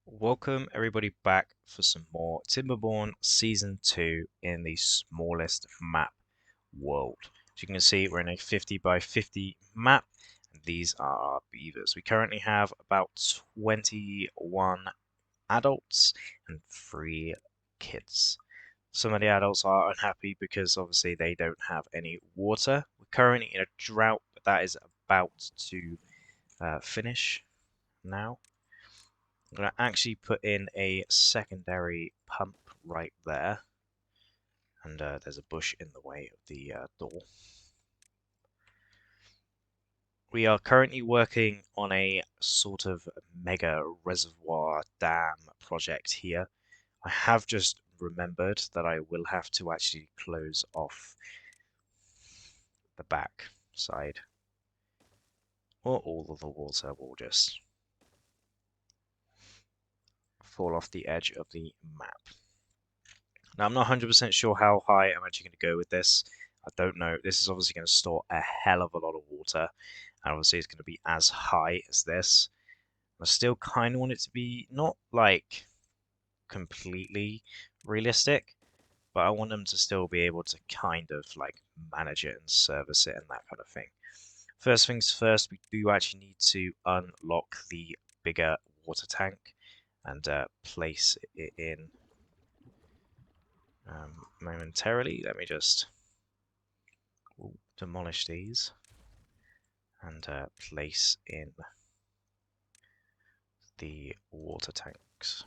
Welcome everybody back for some more Timberborn Season 2 in the smallest map world. As you can see, we're in a 50 by 50 map, and these are our beavers. We currently have about 21 adults and 3 kids. Some of the adults are unhappy because obviously they don't have any water. We're currently in a drought, but that is about to finish now. I'm going to actually put in a secondary pump right there. And there's a bush in the way of the door. We are currently working on a sort of mega reservoir dam project here. I have just remembered that I will have to actually close off the back side, or all of the water will just fall off the edge of the map. Now, I'm not 100% sure how high I'm actually going to go with this. I don't know. This is obviously going to store a hell of a lot of water, and obviously it's going to be as high as this. I still kind of want it to be not like completely realistic, but I want them to still be able to kind of like manage it and service it and that kind of thing. First things first, we do actually need to unlock the bigger water tank and place it in momentarily. Let me just demolish these and place in the water tanks.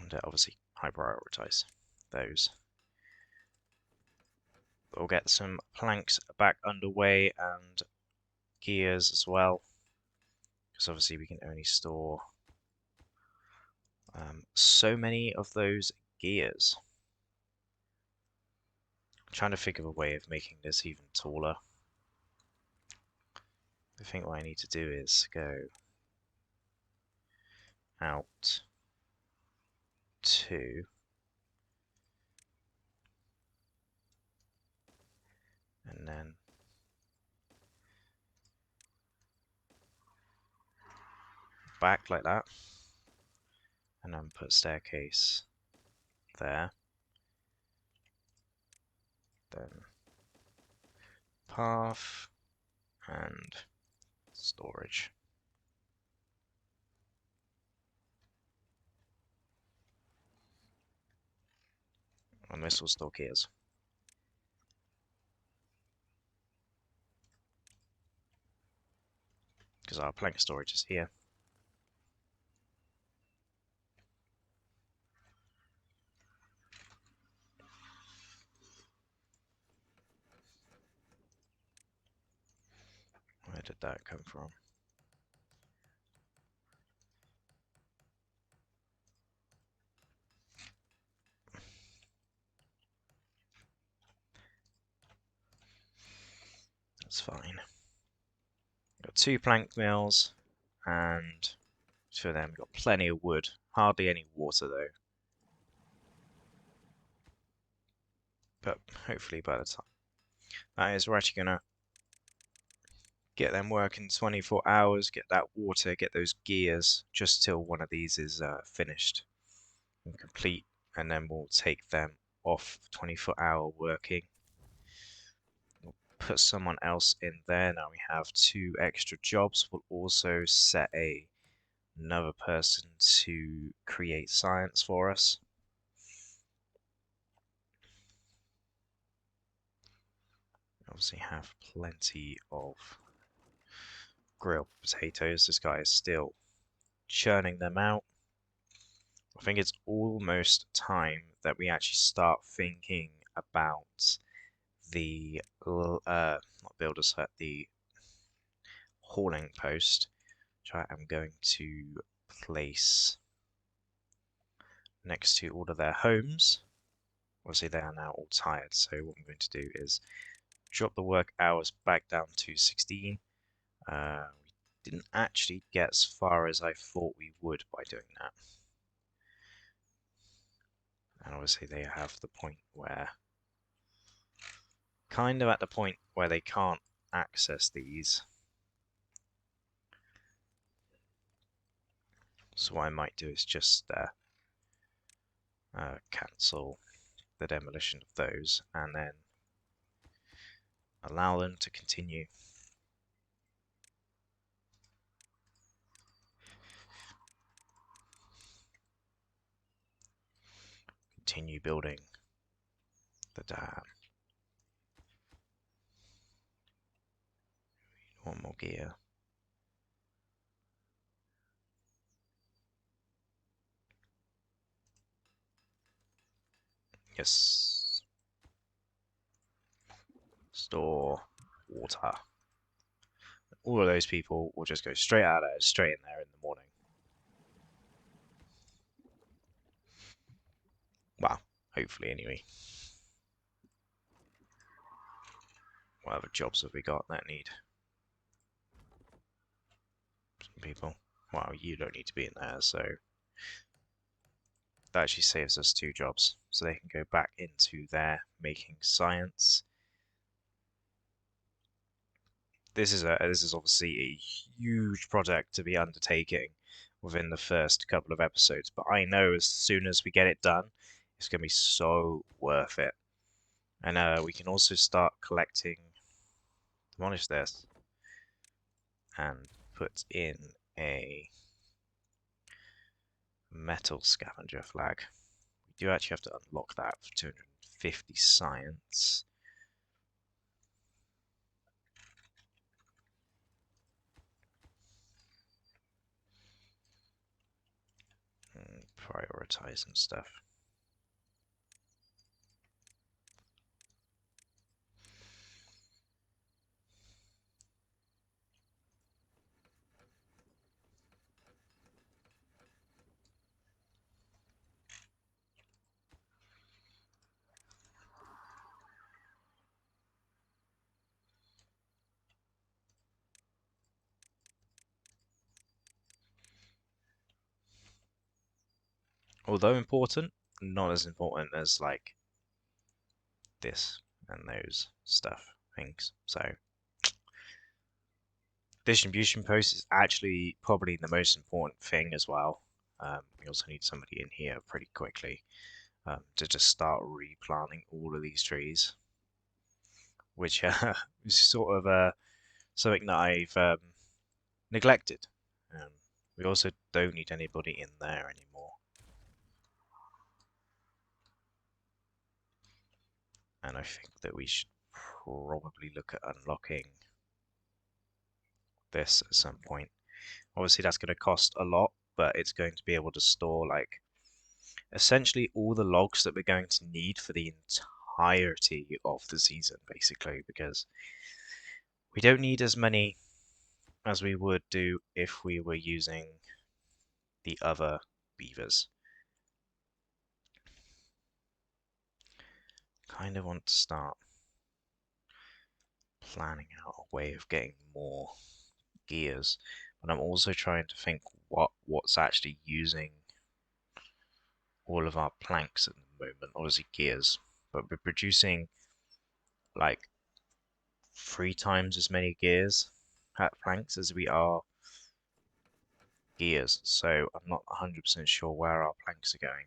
And obviously high prioritize those. We'll get some planks back underway and gears as well, because obviously we can only store so many of those gears. I'm trying to think of a way of making this even taller. I think what I need to do is go out to and then back like that, and then put staircase there, then path and storage. And this will store gears. Because our plank storage is here. Where did that come from? That's fine. Got 2 plank mills, and for them we've got plenty of wood. Hardly any water though. But hopefully by the time that is, we're actually gonna get them working 24 hours, get that water, get those gears, just till one of these is finished and complete, and then we'll take them off 24-hour working. We'll put someone else in there. Now we have 2 extra jobs. We'll also set another person to create science for us. Obviously have plenty of grilled potatoes. This guy is still churning them out. I think it's almost time that we actually start thinking about the not builder's hut, the hauling post, which I am going to place next to all of their homes. Obviously they are now all tired, so what I'm going to do is drop the work hours back down to 16. We didn't actually get as far as I thought we would by doing that. And obviously they have the point where, kind of at the point where they can't access these. So what I might do is just cancel the demolition of those and then allow them to continue. Continue building the dam. One more gear. Yes. Store water. All of those people will just go straight out there, straight in there in the morning. Well, hopefully anyway. What other jobs have we got that need some people? Well, you don't need to be in there, so that actually saves us 2 jobs. So they can go back into their making science. This is obviously a huge project to be undertaking within the first couple of episodes, but I know as soon as we get it done, it's going to be so worth it. And we can also start collecting, demolish this, and put in a metal scavenger flag. We do actually have to unlock that for 250 science. Prioritize and stuff. Although important, not as important as like this and those things. So distribution post is actually probably the most important thing as well. We also need somebody in here pretty quickly to just start replanting all of these trees, which is sort of something that I've neglected. We also don't need anybody in there anymore. And I think that we should probably look at unlocking this at some point. Obviously that's going to cost a lot, but it's going to be able to store like essentially all the logs that we're going to need for the entirety of the season, basically, because we don't need as many as we would do if we were using the other beavers. Kind of want to start planning out a way of getting more gears, but I'm also trying to think what's actually using all of our planks at the moment. Obviously gears, but we're producing like 3 times as many gears at planks as we are gears, so I'm not 100% sure where our planks are going.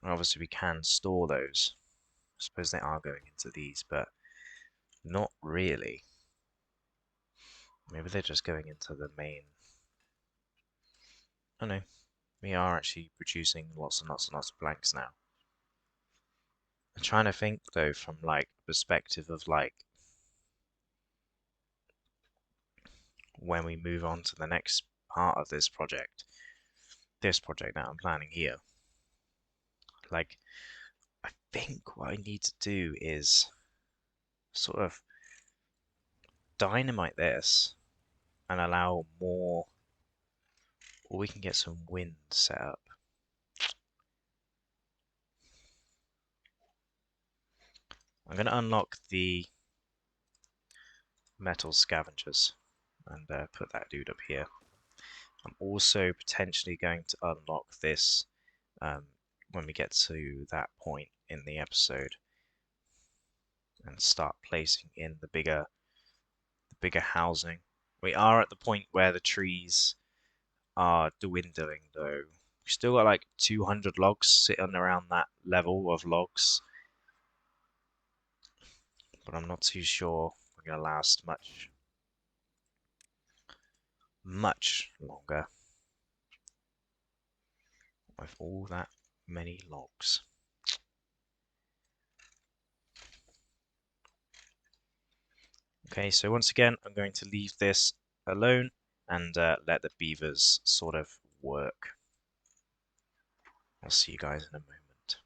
And obviously we can store those. I suppose they are going into these, but not really. Maybe they're just going into the main. Oh no, we are actually producing lots and lots and lots of planks now. I'm trying to think though from like perspective of like when we move on to the next part of this project that I'm planning here. Like, I think what I need to do is sort of dynamite this and allow more, or we can get some wind set up. I'm going to unlock the metal scavengers and put that dude up here. I'm also potentially going to unlock this when we get to that point in the episode and start placing in the bigger housing. We are at the point where the trees are dwindling though. We still got like 200 logs sitting around that level of logs, but I'm not too sure we're gonna last much longer with all that many logs. Okay, so once again, I'm going to leave this alone and let the beavers sort of work. I'll see you guys in a moment.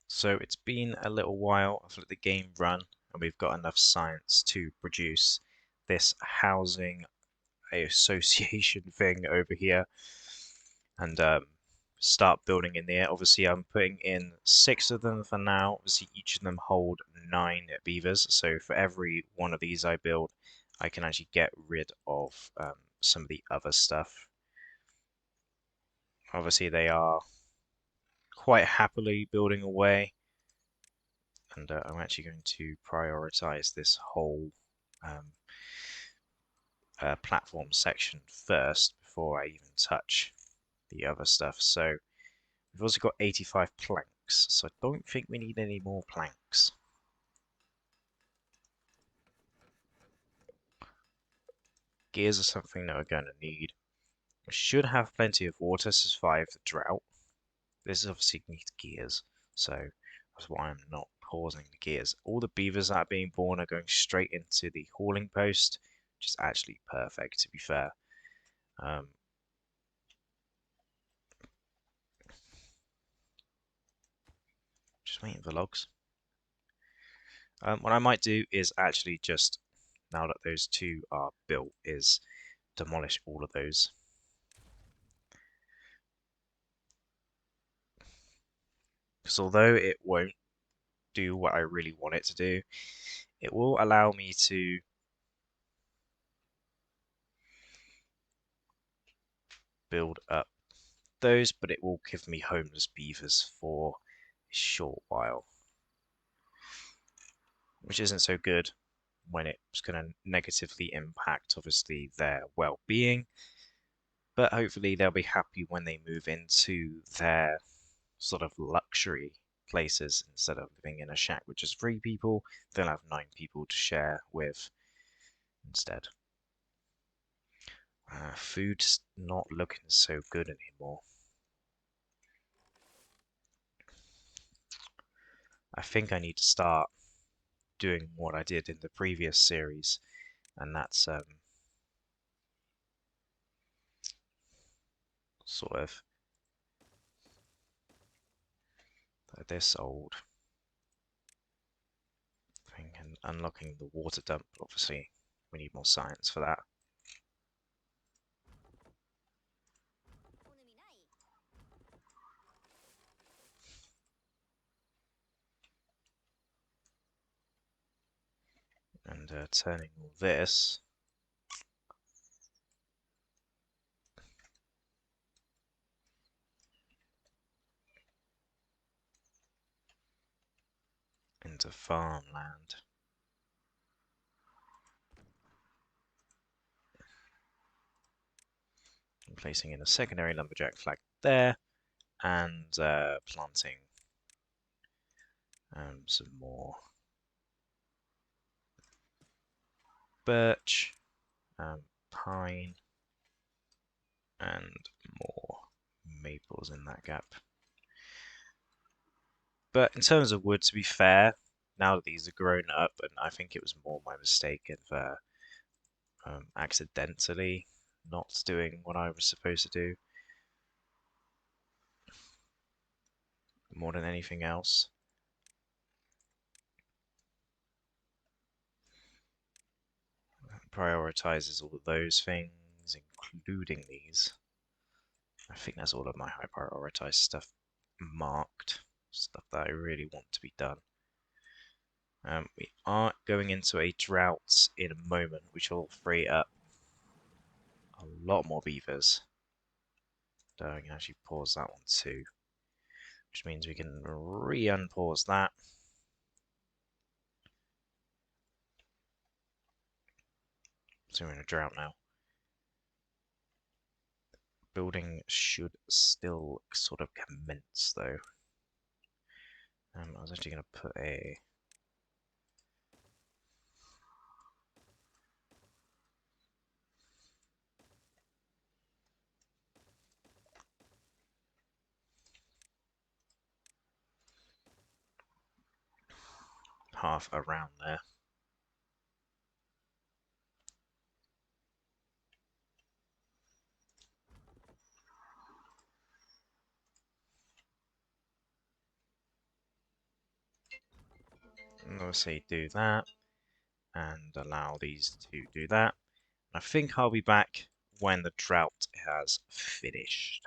So it's been a little while. I've let the game run and we've got enough science to produce this housing association thing over here and start building in there. Obviously, I'm putting in 6 of them for now. Obviously, each of them hold 9 beavers. So for every one of these I build, I can actually get rid of some of the other stuff. Obviously, they are quite happily building away. And I'm actually going to prioritize this whole um, platform section first before I even touch the other stuff. So we've also got 85 planks, so I don't think we need any more planks. Gears are something that we're going to need. We should have plenty of water to survive the drought. This obviously needs gears, so that's why I'm not pausing the gears. All the beavers that are being born are going straight into the hauling post, which is actually perfect, to be fair. Just waiting for logs. What I might do is actually just, now that those 2 are built, is demolish all of those. Because although it won't do what I really want it to do, it will allow me to build up those, but it will give me homeless beavers for a short while, which isn't so good when it's going to negatively impact, obviously, their well-being. But hopefully they'll be happy when they move into their sort of luxury places. Instead of living in a shack with just 3 people, they'll have 9 people to share with instead. Food's not looking so good anymore. I think I need to start doing what I did in the previous series, and that's sort of this old thing and unlocking the water dump. Obviously, we need more science for that. And turning all this into farmland. And placing in a secondary lumberjack flag there, and planting some more birch, pine, and more maples in that gap. But in terms of wood, to be fair, now that these are grown up, and I think it was more my mistake of accidentally not doing what I was supposed to do more than anything else. Prioritizes all of those things, including these. I think that's all of my high prioritized stuff marked, stuff that I really want to be done. We are going into a drought in a moment, which will free up a lot more beavers. So I can actually pause that one too, which means we can re-unpause that. So we're in a drought now. building should still sort of commence though. I was actually going to put a half around there. And obviously do that and allow these to do that. I think I'll be back when the drought has finished.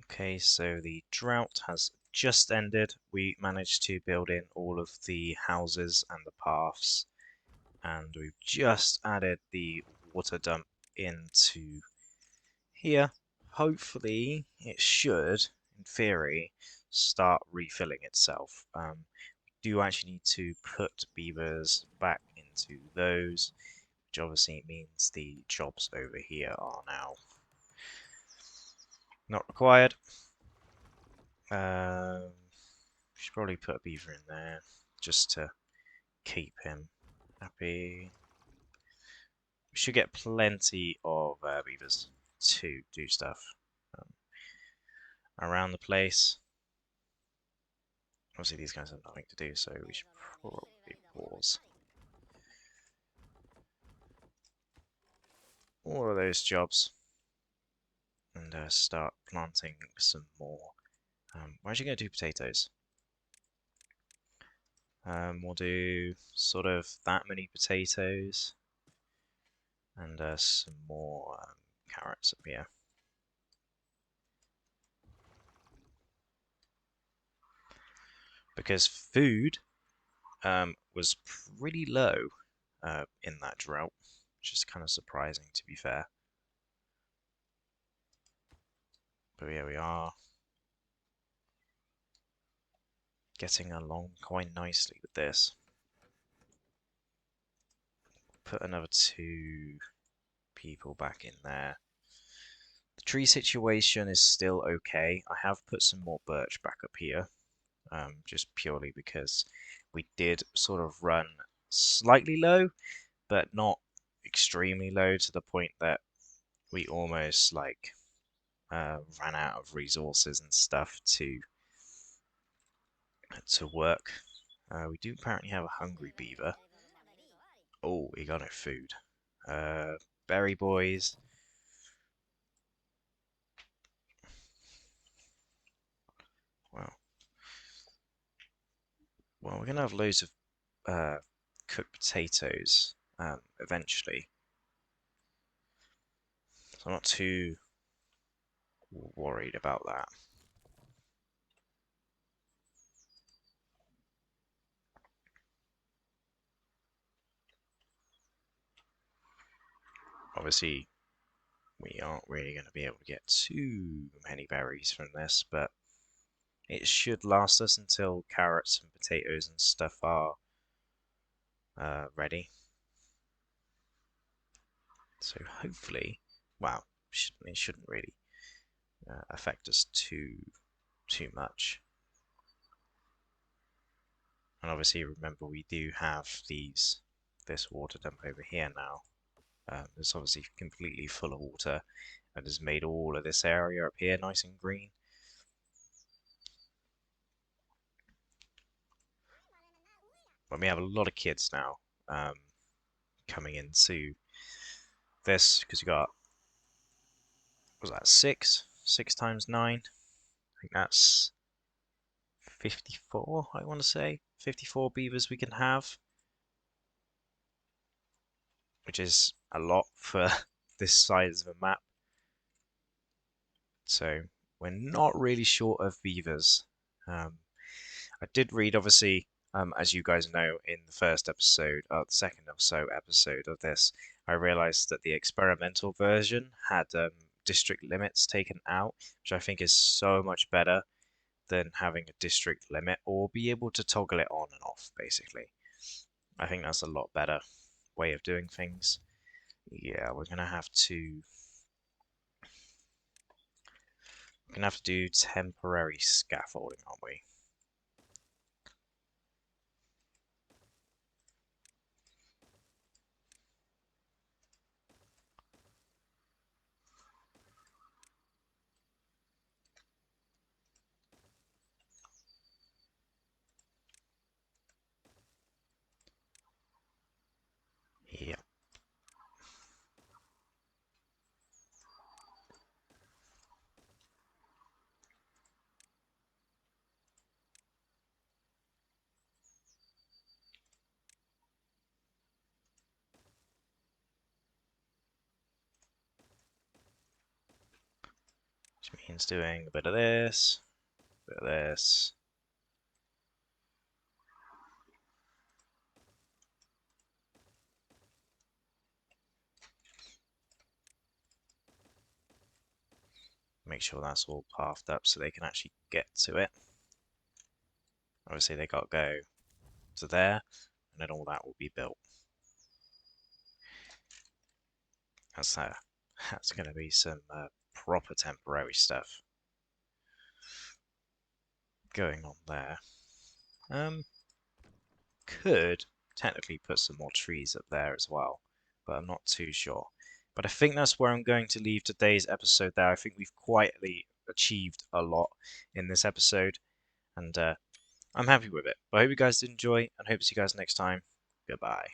Okay, so the drought has just ended. We managed to build in all of the houses and the paths, and we've just added the water dump into here. Hopefully, it should, in theory, start refilling itself. Do actually need to put beavers back into those, which obviously means the jobs over here are now not required. Should probably put a beaver in there just to keep him happy. We should get plenty of beavers to do stuff um, around the place. Obviously, these guys have nothing to do, so we should probably pause all of those jobs and start planting some more. We're actually going to do potatoes. We'll do sort of that many potatoes and some more carrots up here. Because food was pretty low in that drought, which is kind of surprising to be fair. But here we are, getting along quite nicely with this. Put another 2 people back in there. The tree situation is still okay. I have put some more birch back up here, just purely because we did sort of run slightly low, but not extremely low to the point that we almost like ran out of resources and stuff to work. We do apparently have a hungry beaver. Oh, he got no food. Berry boys. Well, we're gonna have loads of cooked potatoes eventually. So I'm not too worried about that. Obviously, we aren't really going to be able to get too many berries from this, but it should last us until carrots and potatoes and stuff are ready. So hopefully, wow, it shouldn't really affect us too much. And obviously, remember we do have this water dump over here now. It's obviously completely full of water and has made all of this area up here nice and green. But we have a lot of kids now coming into this because you got, was that 6? 6 times 9? I think that's 54, I want to say. 54 beavers we can have, which is a lot for this size of a map. So we're not really short of beavers. I did read, obviously, as you guys know, in the first episode, or the second or so episode of this, I realized that the experimental version had district limits taken out, which I think is so much better than having a district limit or be able to toggle it on and off, basically. I think that's a lot better way of doing things. Yeah, we're going to have to We're gonna have to do temporary scaffolding, aren't we? Yeah. Which means doing a bit of this, a bit of this. Make sure that's all pathed up so they can actually get to it. Obviously they got to go to there, and then all that will be built. That's that's going to be some proper temporary stuff going on there. Could technically put some more trees up there as well, but I'm not too sure. But I think that's where I'm going to leave today's episode there. I think we've quietly achieved a lot in this episode, and I'm happy with it. But I hope you guys did enjoy, and hope to see you guys next time. Goodbye.